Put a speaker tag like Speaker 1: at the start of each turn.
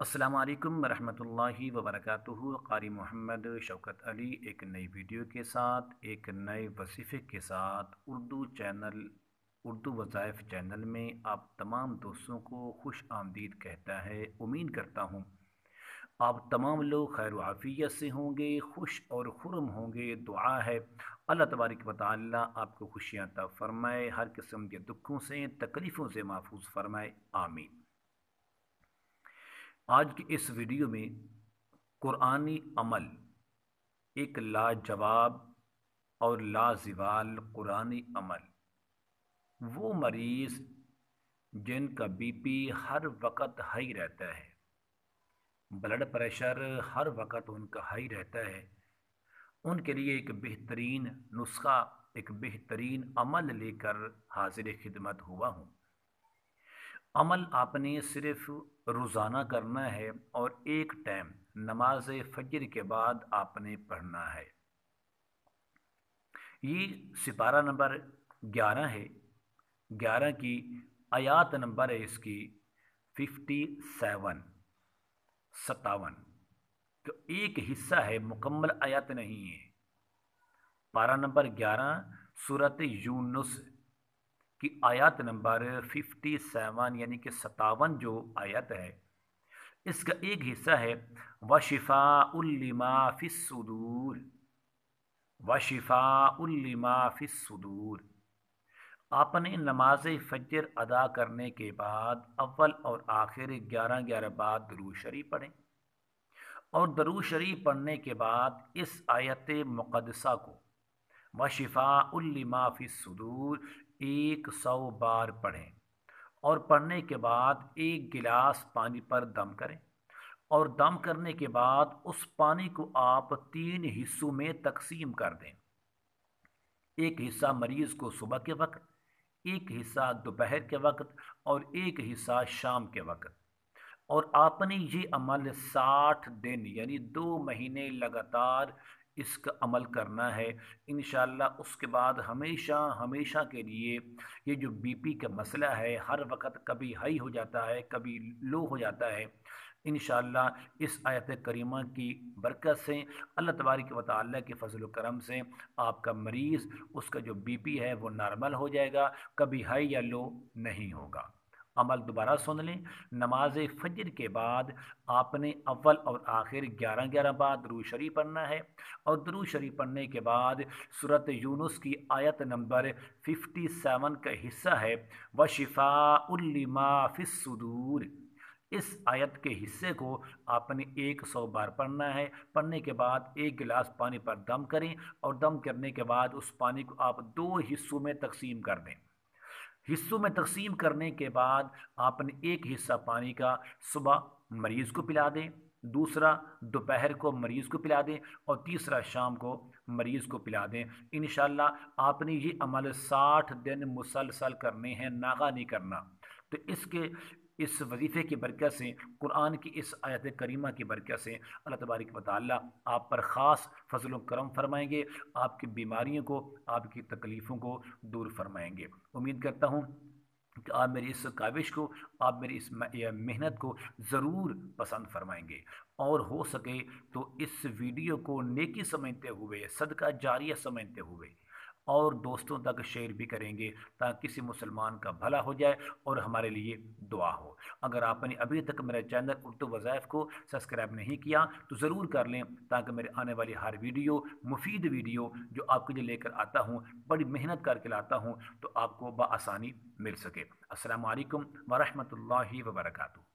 Speaker 1: अस्सलाम वालेकुम वरहमतुल्लाहि वबरकातुहू। क़ारी मोहम्मद शौकत अली एक नई वीडियो के साथ एक नए वजीफ़े के साथ उर्दू वज़ाइफ चैनल में आप तमाम दोस्तों को खुश आमदीद कहता है। उम्मीद करता हूँ आप तमाम लोग खैर आफ़ियत से होंगे, खुश और खुर्म होंगे। दुआ है अल्लाह तबारक व तआला आपको खुशियाँ अता फ़रमाए, हर किस्म के दुखों से तकलीफ़ों से महफूज फ़रमाए, आमीन। आज की इस वीडियो में कुरानी अमल, एक लाजवाब और लाज़िवाल कुरानी अमल। वो मरीज़ जिनका बीपी हर वक्त हाई रहता है, ब्लड प्रेशर हर वक्त उनका हाई रहता है, उनके लिए एक बेहतरीन नुस्खा, एक बेहतरीन अमल लेकर हाजिर खिदमत हुआ हूँ। अमल आपने सिर्फ रोज़ाना करना है और एक टाइम नमाज फजर के बाद आपने पढ़ना है। ये सिपारा नंबर 11 है। 11 की आयात नंबर है इसकी 57, 57। तो एक हिस्सा है, मुकम्मल आयत नहीं है। पारा नंबर 11 सूरत यूनुस की आयत नंबर 57 यानी कि 57 जो आयत है, इसका एक हिस्सा है वशिफ़ाउल लिमा फिस्सुदूर, वशिफ़ाउल लिमा फिस्सुदूर। आपने नमाज फजर अदा करने के बाद अव्वल और आखिर 11-11 बार दुरूद शरीफ पढ़ें और दुरूद शरीफ पढ़ने के बाद इस आयत मुक़द्दसा को वशिफ़ाउल लिमा फिस्सुदूर 100 बार पढ़ें और पढ़ने के बाद एक गिलास पानी पर दम करें और दम करने के बाद उस पानी को आप 3 हिस्सों में तकसीम कर दें। एक हिस्सा मरीज़ को सुबह के वक्त, एक हिस्सा दोपहर के वक्त और एक हिस्सा शाम के वक्त। और आपने ये अमल 60 दिन यानी 2 महीने लगातार इसका अमल करना है। इंशाअल्लाह उसके बाद हमेशा हमेशा के लिए ये जो बीपी का मसला है, हर वक्त कभी हाई हो जाता है, कभी लो हो जाता है, इंशाअल्लाह इस आयत करीमा की बरकत से, अल्लाह तबारक व तआला के फजल करम से आपका मरीज़, उसका जो बीपी है वो नॉर्मल हो जाएगा, कभी हाई या लो नहीं होगा। अमल दोबारा सुन लें। नमाज फजर के बाद आपने अव्वल और आखिर 11-11 बार दुरूद शरीफ पढ़ना है और दुरूद शरीफ पढ़ने के बाद सूरत यूनुस की आयत नंबर 57 का हिस्सा है वशिफ़ाउल लिमा फिस्सुदूर। इस आयत के हिस्से को आपने 100 बार पढ़ना है। पढ़ने के बाद एक गिलास पानी पर दम करें और दम करने के बाद उस पानी को आप 2 हिस्सों में तकसीम कर दें। हिस्सों में तकसीम करने के बाद आपने एक हिस्सा पानी का सुबह मरीज़ को पिला दें, दूसरा दोपहर को मरीज़ को पिला दें और तीसरा शाम को मरीज़ को पिला दें। इंशाअल्लाह आपने ये अमल 60 दिन मुसलसल करने हैं, नागा नहीं करना। तो इस वजीफ़े की बरकत से, कुरान की इस आयत करीमा की बरकत से अल्लाह तबारक व तआला आप पर ख़ास फजल करम फरमाएंगे, आपकी बीमारियों को, आपकी तकलीफ़ों को दूर फरमाएंगे। उम्मीद करता हूँ कि आप मेरी इस काविश को, आप मेरी इस मेहनत को ज़रूर पसंद फरमाएंगे और हो सके तो इस वीडियो को नेकी समझते हुए, सदका जारिया समझते हुए और दोस्तों तक शेयर भी करेंगे ताकि किसी मुसलमान का भला हो जाए और हमारे लिए दुआ हो। अगर आपने अभी तक मेरे चैनल उर्दू वज़ाइफ को सब्सक्राइब नहीं किया तो ज़रूर कर लें ताकि मेरे आने वाली हर वीडियो, मुफीद वीडियो जो आपके लिए लेकर आता हूँ, बड़ी मेहनत करके लाता हूँ, तो आपको बआसानी मिल सके। अस्सलामु अलैकुम वरहमतुल्लाहि वबरकातुहू।